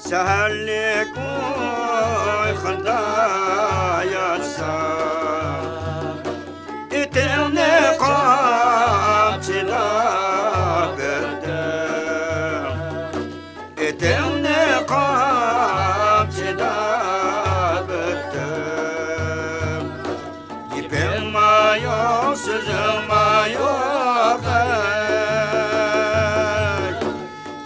seherlik uykunda yatsa İtimni kamçıda böldüm İtimni kamçıda böldüm İpim yok, sözüm yok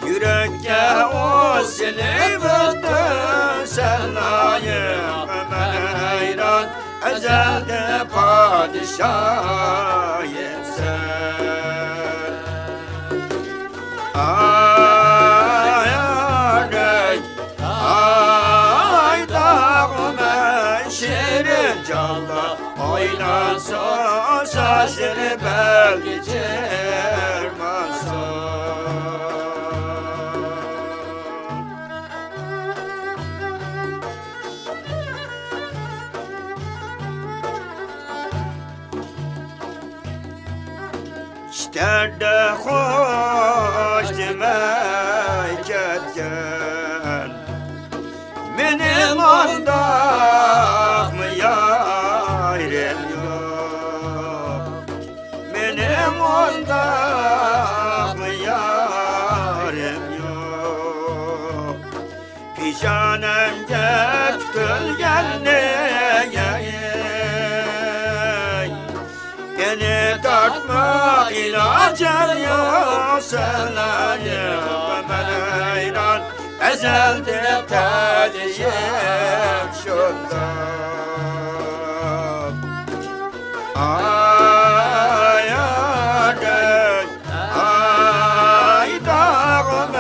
Yürekke o seni böldün sen layık ben hayran Ezelde padişahım sen Ay arey, ay dağım şirin canlı Oynasın saçını belki çırmasın İşterde hoş demek etken Benim ondağımı yarim yok Benim ondağımı yarim yok Pişanem getkül Beni tartma ilacın yok sana yok ben hayran Ezelde tediyim şundan Ay arey, ay dağım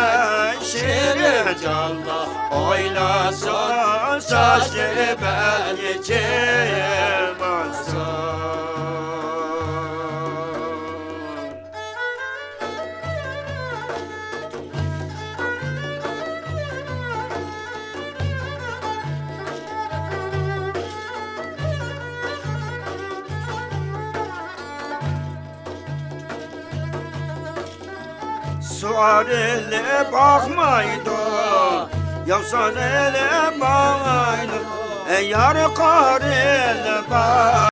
şirin canlı Oynasın saçları belki çırmasın Suar ele bakmaydı Yavsan ele bakmaydı Yar kar ele bak